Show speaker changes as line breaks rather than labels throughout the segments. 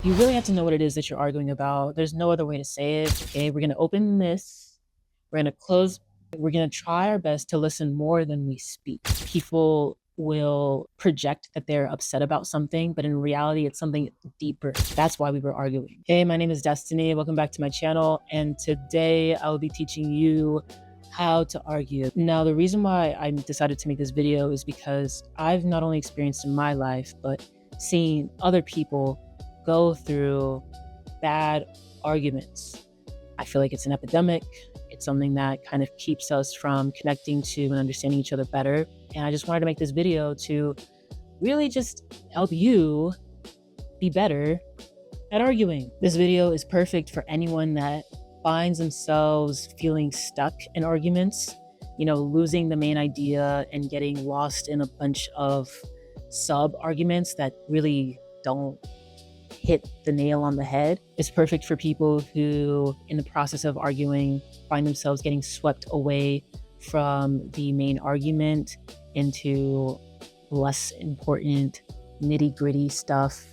You really have to know what it is that you're arguing about. There's no other way to say it. Okay, we're going to open this, we're going to close, we're going to try our best to listen more than we speak. People will project that they're upset about something, but in reality, it's something deeper. That's why we were arguing. Hey, my name is Destiny. Welcome back to my channel. And today I will be teaching you how to argue. Now, the reason why I decided to make this video is because I've not only experienced in my life, but seen other people go through bad arguments. I feel like it's an epidemic. It's something that kind of keeps us from connecting to and understanding each other better. And I just wanted to make this video to really just help you be better at arguing. This video is perfect for anyone that finds themselves feeling stuck in arguments, losing the main idea and getting lost in a bunch of sub arguments that really don't hit the nail on the head. It's perfect for people who, in the process of arguing, find themselves getting swept away from the main argument into less important, nitty-gritty stuff.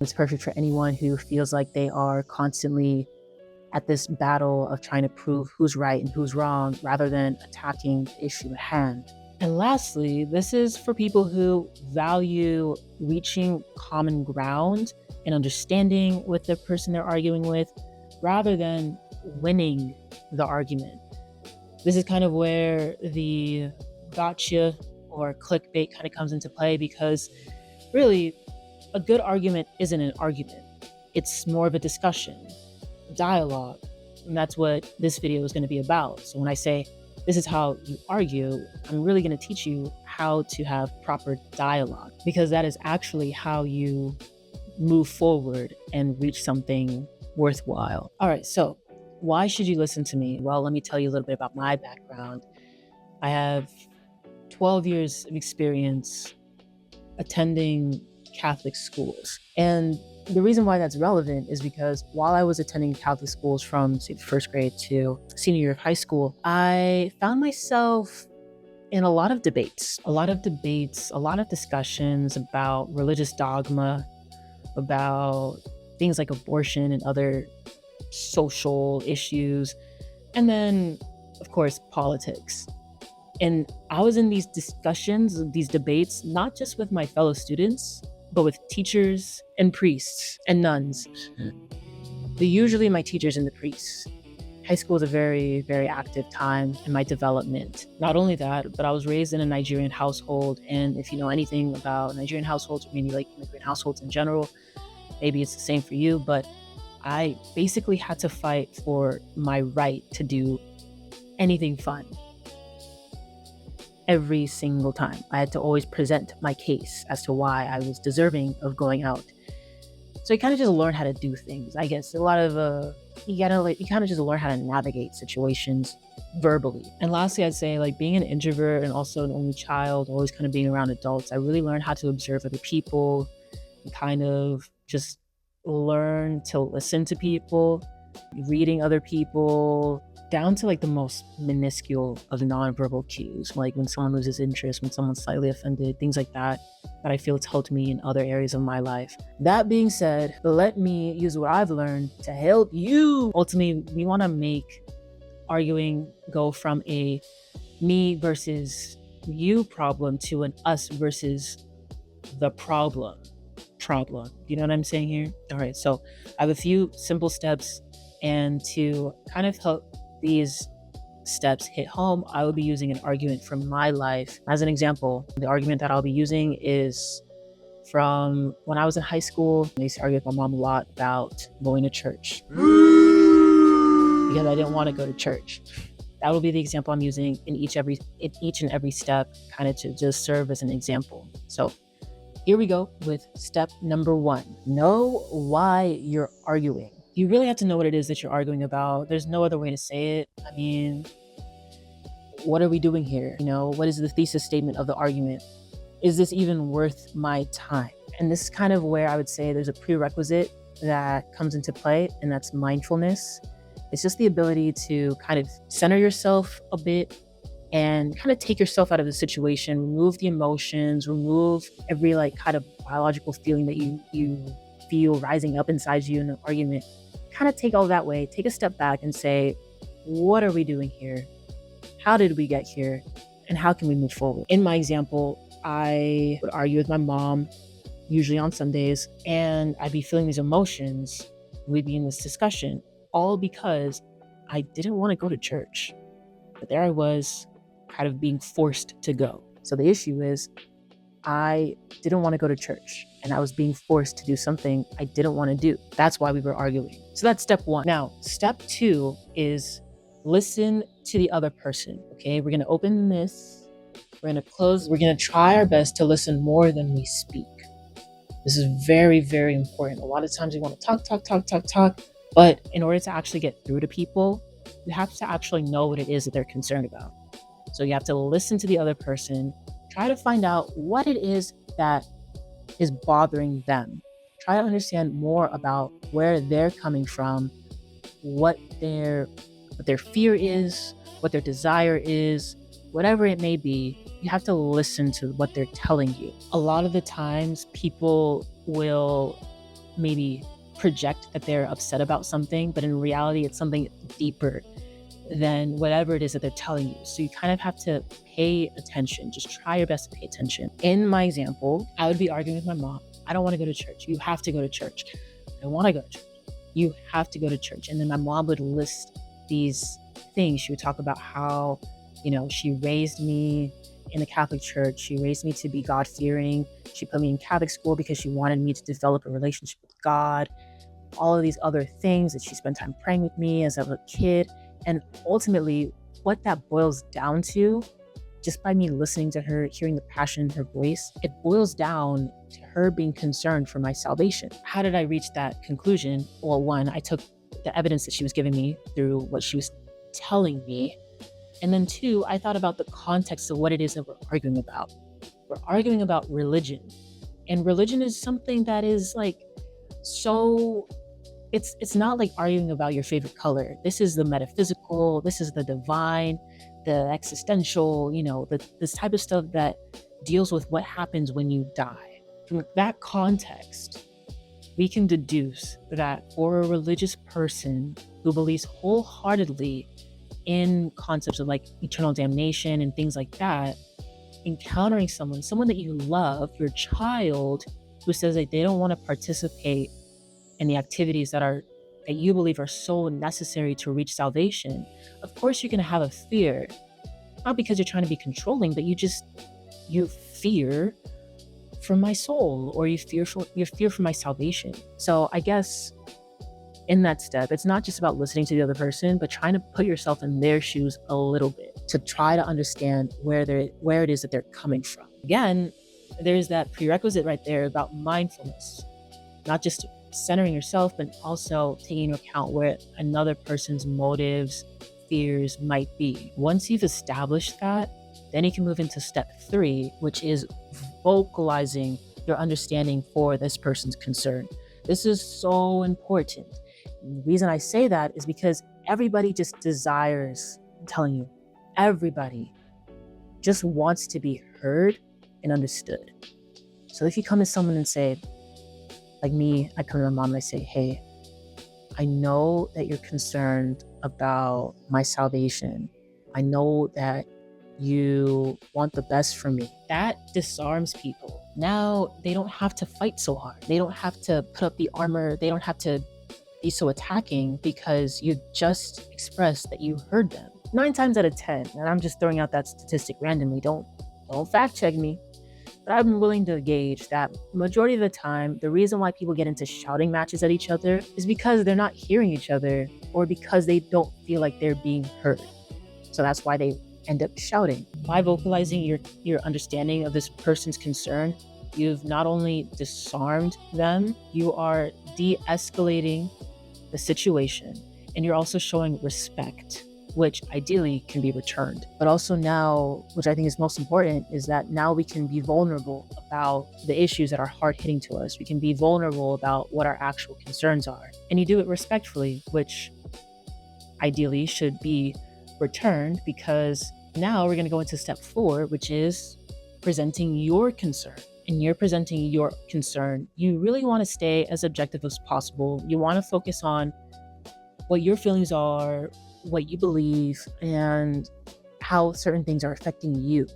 It's perfect for anyone who feels like they are constantly at this battle of trying to prove who's right and who's wrong rather than attacking the issue at hand. And lastly, this is for people who value reaching common ground and understanding with the person they're arguing with rather than winning the argument. This is kind of where the gotcha or clickbait kind of comes into play, because really a good argument isn't an argument. It's more of a discussion, dialogue. And that's what this video is going to be about. So when I say this is how you argue, I'm really going to teach you how to have proper dialogue, because that is actually how you move forward and reach something worthwhile. All right, so why should you listen to me? Well, let me tell you a little bit about my background. I have 12 years of experience attending Catholic schools. And the reason why that's relevant is because while I was attending Catholic schools from, say, the first grade to senior year of high school, I found myself in a lot of debates, a lot of discussions about religious dogma, about things like abortion and other social issues, and then, of course, politics. And I was in these discussions, these debates, not just with my fellow students, but with teachers and priests and nuns. They're usually my teachers and the priests. High school is a very, very active time in my development. Not only that, but I was raised in a Nigerian household. And if you know anything about Nigerian households, or maybe like immigrant households in general, maybe it's the same for you, but I basically had to fight for my right to do anything fun. Every single time. I had to always present my case as to why I was deserving of going out. So you kind of just learn how to do things. I guess a lot of you kind of just learn how to navigate situations verbally. And lastly, I'd say, like, being an introvert and also an only child, always kind of being around adults, I really learned how to observe other people and kind of just learn to listen to people, reading other people, down to like the most minuscule of nonverbal cues, like when someone loses interest, when someone's slightly offended, things like that I feel it's helped me in other areas of my life. That being said, let me use what I've learned to help you. Ultimately, we want to make arguing go from a me versus you problem to an us versus the problem. You know what I'm saying here? All right, so I have a few simple steps, and to kind of help these steps hit home, I will be using an argument from my life. As an example, the argument that I'll be using is from when I was in high school. I used to argue with my mom a lot about going to church because I didn't want to go to church. That will be the example I'm using in each and every step, kind of to just serve as an example. So here we go with step number 1. Know why you're arguing. You really have to know what it is that you're arguing about. There's no other way to say it. I mean, what are we doing here? What is the thesis statement of the argument? Is this even worth my time? And this is kind of where I would say there's a prerequisite that comes into play, and that's mindfulness. It's just the ability to kind of center yourself a bit and kind of take yourself out of the situation, remove the emotions, remove every kind of biological feeling that you feel rising up inside you in an argument, kind of take all that way, take a step back and say, what are we doing here? How did we get here? And how can we move forward? In my example, I would argue with my mom, usually on Sundays, and I'd be feeling these emotions. We'd be in this discussion, all because I didn't want to go to church. But there I was, kind of being forced to go. So the issue is, I didn't want to go to church, and I was being forced to do something I didn't want to do. That's why we were arguing. So that's step one. Now, step two is listen to the other person. Okay, we're going to open this, we're going to close, we're going to try our best to listen more than we speak. This is very, very important. A lot of times we want to talk, but in order to actually get through to people, you have to actually know what it is that they're concerned about. So you have to listen to the other person, try to find out what it is that is bothering them. Try to understand more about where they're coming from, what their fear is, what their desire is, whatever it may be. You have to listen to what they're telling you. A lot of the times people will maybe project that they're upset about something, but in reality, it's something deeper than whatever it is that they're telling you. So you kind of have to pay attention. Just try your best to pay attention. In my example, I would be arguing with my mom. I don't want to go to church. You have to go to church. I want to go to church. You have to go to church. And then my mom would list these things. She would talk about how, she raised me in the Catholic Church. She raised me to be God-fearing. She put me in Catholic school because she wanted me to develop a relationship with God. All of these other things that she spent time praying with me as a kid. And ultimately, what that boils down to, just by me listening to her, hearing the passion in her voice, it boils down to her being concerned for my salvation. How did I reach that conclusion? Well, one, I took the evidence that she was giving me through what she was telling me. And then two, I thought about the context of what it is that we're arguing about. We're arguing about religion. And religion is something that is it's not like arguing about your favorite color. This is the metaphysical, this is the divine, the existential, this type of stuff that deals with what happens when you die. From that context, we can deduce that for a religious person who believes wholeheartedly in concepts of eternal damnation and things like that, encountering someone that you love, your child, who says that they don't want to participate in the activities that you believe are so necessary to reach salvation, of course you're going to have a fear. Not because you're trying to be controlling, but you fear for my soul, or you fear for my salvation. So I guess in that step, it's not just about listening to the other person, but trying to put yourself in their shoes a little bit to try to understand where it is that they're coming from. Again, there's that prerequisite right there about mindfulness, not just centering yourself, but also taking into account where another person's motives, fears might be. Once you've established that, then you can move into step 3, which is vocalizing your understanding for this person's concern. This is so important. The reason I say that is because everybody just desires, I'm telling you, everybody just wants to be heard and understood. So if you come to someone and say, like me, I come to my mom and I say, hey, I know that you're concerned about my salvation. I know that you want the best for me. That disarms people. Now they don't have to fight so hard. They don't have to put up the armor. They don't have to be so attacking because you just expressed that you heard them. 9 times out of 10, and I'm just throwing out that statistic randomly, don't fact check me. But I'm willing to gauge that majority of the time, the reason why people get into shouting matches at each other is because they're not hearing each other, or because they don't feel like they're being heard. So that's why they end up shouting. By vocalizing your understanding of this person's concern, you've not only disarmed them, you are de-escalating the situation, and you're also showing respect, which ideally can be returned. But also now, which I think is most important, is that now we can be vulnerable about the issues that are hard hitting to us. We can be vulnerable about what our actual concerns are. And you do it respectfully, which ideally should be returned, because now we're going to go into step 4, which is presenting your concern. and you're presenting your concern, you really want to stay as objective as possible. You want to focus on what your feelings are, what you believe, and how certain things are affecting you.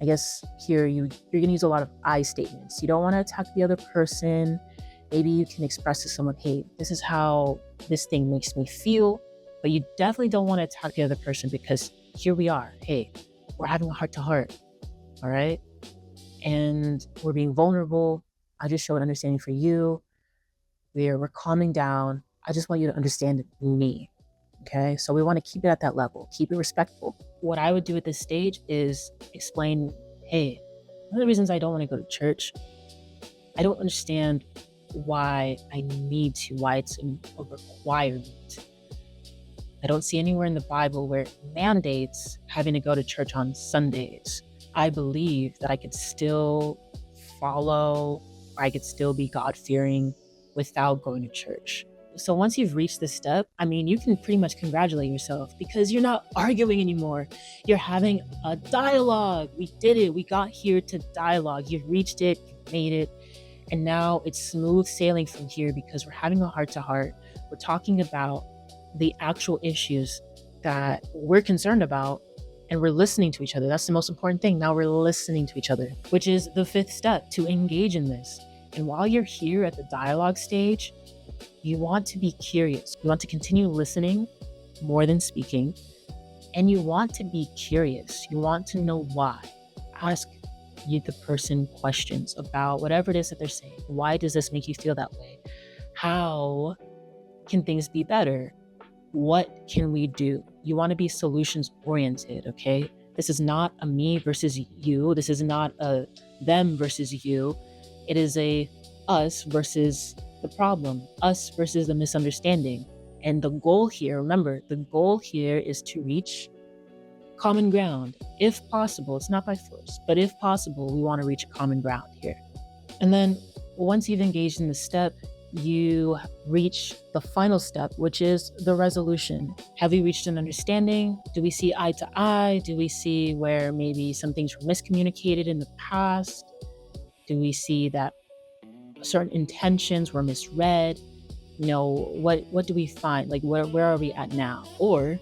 I guess here you're going to use a lot of I statements. You don't want to attack the other person. Maybe you can express to someone, hey, this is how this thing makes me feel. But you definitely don't want to attack the other person, because here we are. Hey, we're having a heart to heart. All right. And we're being vulnerable. I just showed understanding for you. We're calming down. I just want you to understand me. Okay. So we want to keep it at that level, keep it respectful. What I would do at this stage is explain, hey, one of the reasons I don't want to go to church, I don't understand why I need to, why it's a requirement. I don't see anywhere in the Bible where it mandates having to go to church on Sundays. I believe that I could still follow, or I could still be God-fearing without going to church. So once you've reached this step, I mean, you can pretty much congratulate yourself, because you're not arguing anymore. You're having a dialogue. We did it. We got here to dialogue. You've reached it, you've made it. And now it's smooth sailing from here, because we're having a heart-to-heart. We're talking about the actual issues that we're concerned about, and we're listening to each other. That's the most important thing. Now we're listening to each other, which is the fifth step, to engage in this. And while you're here at the dialogue stage, you want to be curious. You want to continue listening more than speaking. And you want to be curious. You want to know why. Ask the person questions about whatever it is that they're saying. Why does this make you feel that way? How can things be better? What can we do? You want to be solutions oriented, okay? This is not a me versus you. This is not a them versus you. It is a us versus the problem, us versus the misunderstanding. And the goal here, remember, the goal here is to reach common ground. If possible, it's not by force, but if possible, we want to reach a common ground here. And then once you've engaged in the step, you reach the final step, which is the resolution. Have we reached an understanding? Do we see eye to eye? Do we see where maybe some things were miscommunicated in the past? Do we see that certain intentions were misread? You know, what do we find? Like, where are we at now? Or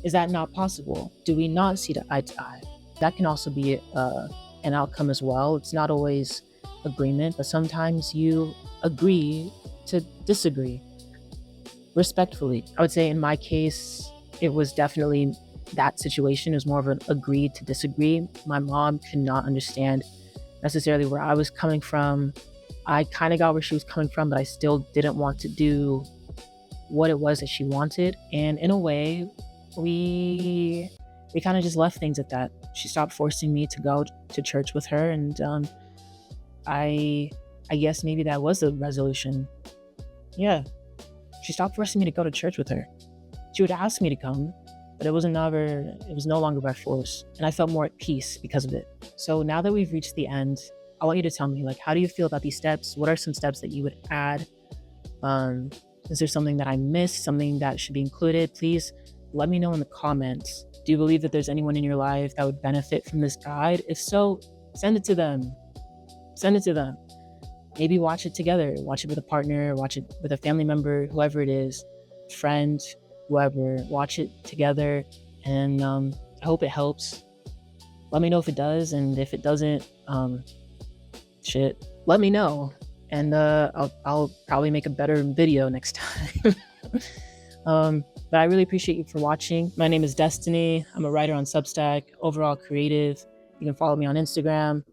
is that not possible? Do we not see the eye to eye? That can also be an outcome as well. It's not always agreement, but sometimes you agree to disagree respectfully. I would say in my case, it was definitely that situation. It was more of an agree to disagree. My mom could not understand necessarily where I was coming from. I kind of got where she was coming from, but I still didn't want to do what it was that she wanted. And in a way, we kind of just left things at that. She stopped forcing me to go to church with her, and I guess maybe that was the resolution. Yeah, she stopped forcing me to go to church with her. She would ask me to come, but it was no longer by force. And I felt more at peace because of it. So now that we've reached the end, I want you to tell me, like, how do you feel about these steps? What are some steps that you would add? Is there something that I missed, something that should be included? Please let me know in the comments. Do you believe that there's anyone in your life that would benefit from this guide? If so, send it to them. Send it to them. Maybe watch it together. Watch it with a partner, watch it with a family member, whoever it is, friend, whoever. Watch it together, and I hope it helps. Let me know if it does, and if it doesn't, let me know, and I'll probably make a better video next time. But I really appreciate you for watching. My name is Destiny. I'm a writer on Substack, overall creative. You can follow me on Instagram.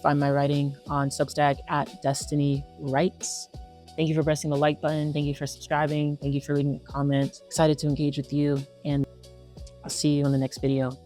Find my writing on Substack at Destiny Writes. Thank you for pressing the like button. Thank you for subscribing. Thank you for leaving a comment. Excited to engage with you, and I'll see you in the next video.